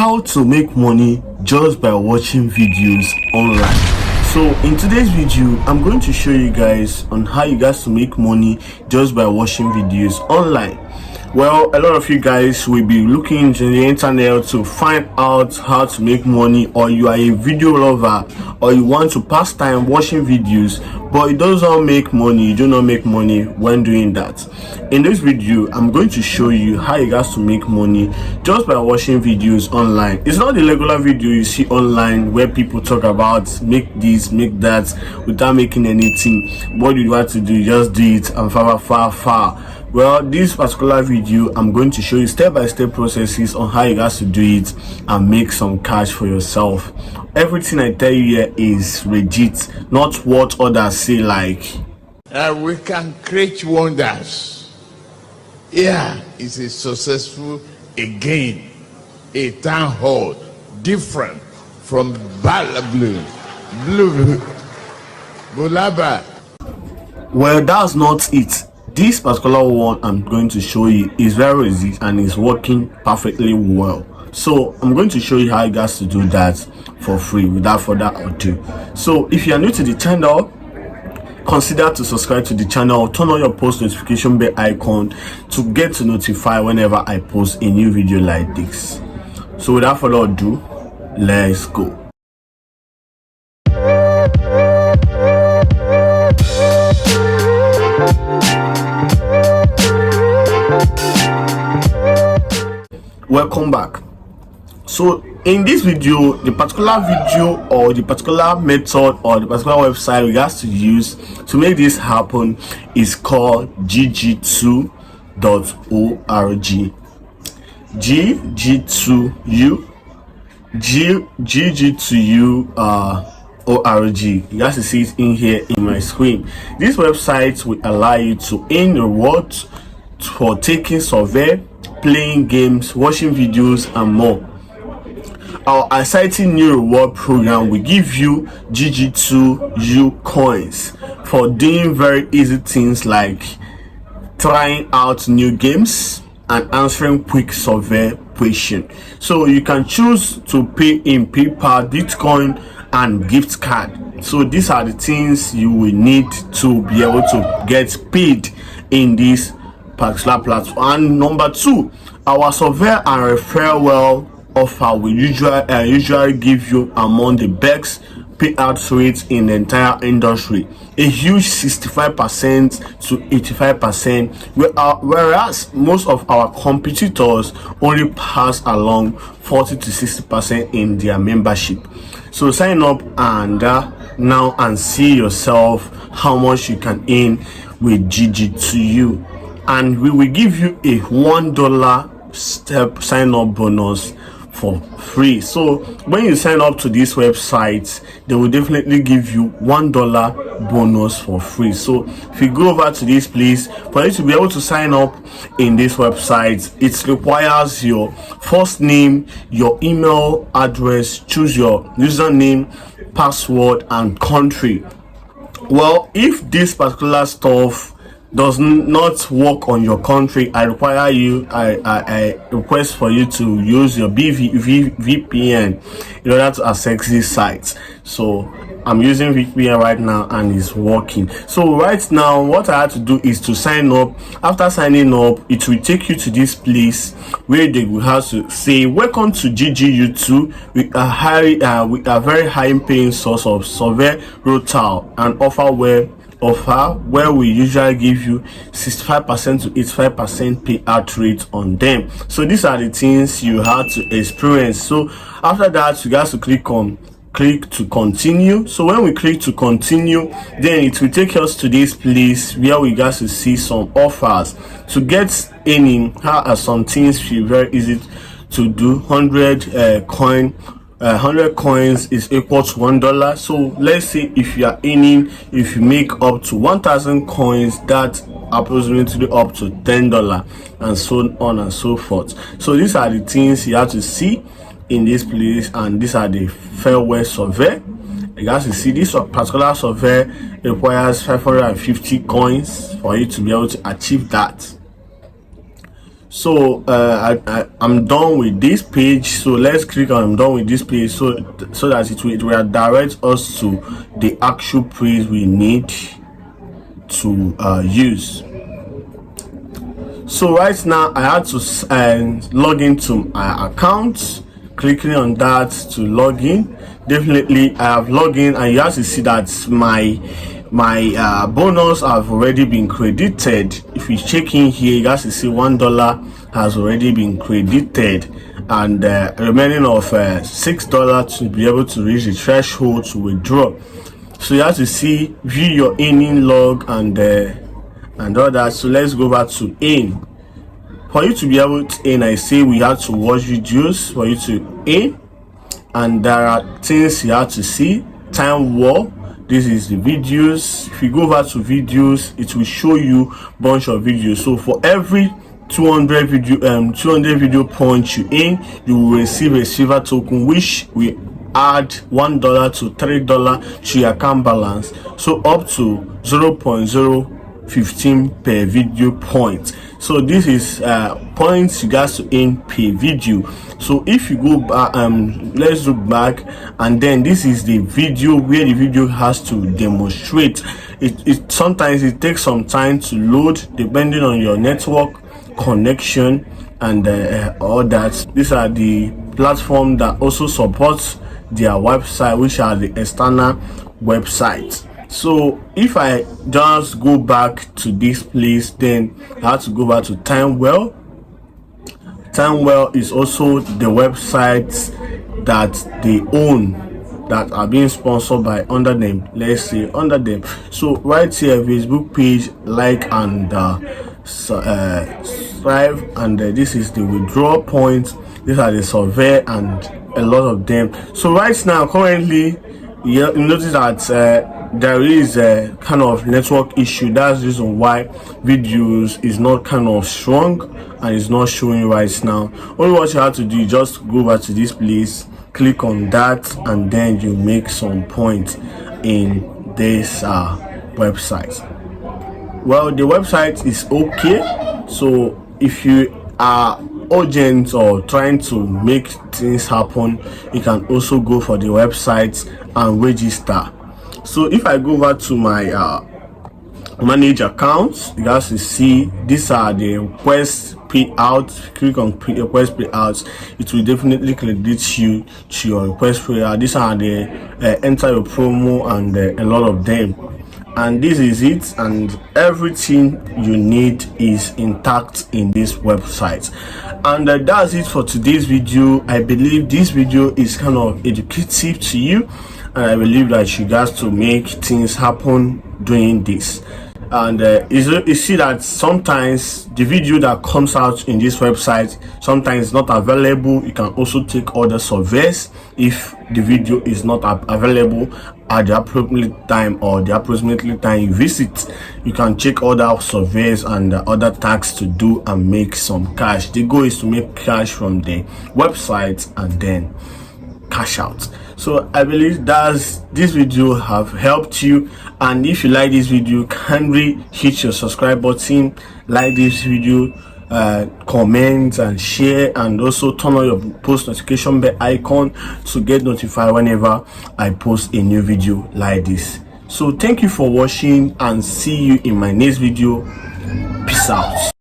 How to make money just by watching videos online. So in today's video, I'm going to show you guys on how you guys to make money just by watching videos online. Well, a lot of you guys will be looking into the internet to find out how to make money, or you are a video lover, or you want to pass time watching videos, but it doesn't make money. You do not make money when doing that. In this video, I'm going to show you how you guys to make money just by watching videos online. It's not the regular video you see online where people talk about make this, make that without making anything. What you want to do, just do it and far. Well, this particular video, I'm going to show you step-by-step processes on how you guys to do it and make some cash for yourself. Everything I tell you here is legit, not what others say like. We can create wonders. Yeah, it's a successful again, a town hall, different from Blue, Bulaba. Well, that's not it. This particular one I'm going to show you is very easy and is working perfectly well. So I'm going to show you how you guys to do that for free without further ado. So if you are new to the channel, consider to subscribe to the channel, turn on your post notification bell icon to get to notify whenever I post a new video like this. So without further ado, let's go. Welcome back. So in this video, the particular video or the particular method or the particular website we have to use to make this happen is called gg2.org. gg2u.org. You guys to see it in here in my screen. This website will allow you to earn rewards for taking survey, playing games, watching videos and more. Our exciting new reward program will give you gg2u coins for doing very easy things like trying out new games and answering quick survey questions. So you can choose to pay in PayPal, Bitcoin and gift card. So these are the things you will need to be able to get paid in this particular platform. And number two, our survey and referral offer will usually give you among the best payout rates in the entire industry, a huge 65% to 85%, whereas most of our competitors only pass along 40 to 60% in their membership. So sign up and now and see yourself how much you can earn with gg2u, and we will give you a $1 step sign up bonus for free. So when you sign up to this website, they will definitely give you $1 bonus for free. So if you go over to this place, for you to be able to sign up in this website, it requires your first name, your email address, choose your username, password and country. Well, if this particular stuff does not work on your country, I request for you to use your VPN in order to access these sites. So I'm using VPN right now and it's working. So right now what I had to do is to sign up. After signing up, it will take you to this place where they will have to say welcome to gg2. We are very high paying source of survey rotal and offer where we usually give you 65% to 85% payout rate on them. So these are the things you have to experience. So after that, you guys to click to continue. So when we click to continue, then it will take us to this place where we guys to see some offers to get earning. How are some things feel very easy to do. 100 coins is equal to $1. So let's say if you are earning, if you make up to 1,000 coins, that's approximately up to $10 and so on and so forth. So these are the things you have to see in this place, and these are the farewell survey. You guys can see this particular survey requires 550 coins for you to be able to achieve that. So I'm done with this page. So let's click on I'm done with this page, so that it will direct us to the actual page we need to use. So right now I had to log into my account. Clicking on that to log in. Definitely I have logged in, and you have to see that my bonus have already been credited. If you check in here, you guys to see $1 has already been credited, and remaining of $6 to be able to reach the threshold to withdraw. So you have to see view your earning log and all that. So let's go back to earn. For you to be able to earn, I say we have to watch videos for you to earn, and there are things you have to see. Time war, this is the videos. If you go over to videos, it will show you bunch of videos. So for every 200 video points you earn, you will receive a silver token, which will add $1 to $3 to your account balance, so up to 0.015 per video point. So this is points you guys to earn per video. So if you go back, let's look back, and then this is the video where the video has to demonstrate. It sometimes it takes some time to load depending on your network connection and all that. These are the platform that also supports their website, which are the external websites. So if I just go back to this place, then I have to go back to Timewell. Timewell is also the websites that they own, that are being sponsored by under them. Let's say under them. So right here, Facebook page, like and subscribe, and this is the withdrawal points. These are the survey and a lot of them. So right now, currently, you notice that there is a kind of network issue. That's the reason why videos is not kind of strong and it's not showing right now. Only what you have to do is just go back to this place, click on that, and then you make some points in this website. Well, the website is okay. So if you are urgent or trying to make things happen, you can also go for the website and register. So if I go over to my manage accounts, you guys will see these are the request payouts. Click on request payouts, it will definitely credit you to your request payout. These are the enter your promo and a lot of them. And this is it, and everything you need is intact in this website. And that's it for today's video. I believe this video is kind of educative to you, and I believe that you guys to make things happen doing this. And you see that sometimes the video that comes out in this website sometimes not available. You can also take other surveys if the video is not available at the appropriate time or the approximately time you visit. You can check other surveys and other tasks to do and make some cash. The goal is to make cash from the website and then cash out. So I believe that this video have helped you, and if you like this video, kindly hit your subscribe button, like this video, comment and share, and also turn on your post notification bell icon to get notified whenever I post a new video like this. So thank you for watching, and see you in my next video. Peace out.